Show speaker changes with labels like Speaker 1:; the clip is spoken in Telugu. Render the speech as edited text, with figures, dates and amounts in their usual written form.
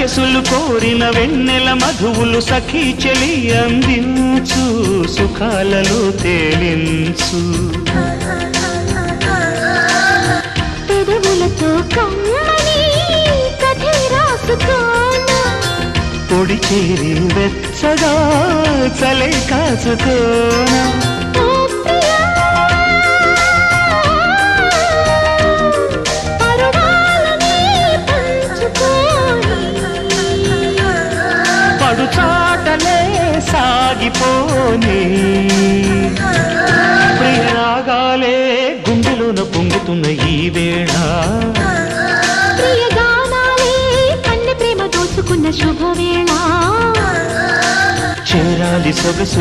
Speaker 1: సొగసులు కోరిన వెన్నెల మధువులు సఖీ చెలి అందించు సుఖాలలో తేలించు
Speaker 2: పెదవులతో కమ్మని కథే రాసుకోనా
Speaker 1: పొడి చేరి వెచ్చగా చలే కాచుకోనా చాటలే సాగిపోని ప్రియరాగాలే గుండెలోన పొంగుతున్న ఈ వేళ
Speaker 2: ప్రియగానాలే కన్నె ప్రేమ దోచుకున్న శుభవేళ
Speaker 1: చేరాలి సొగసు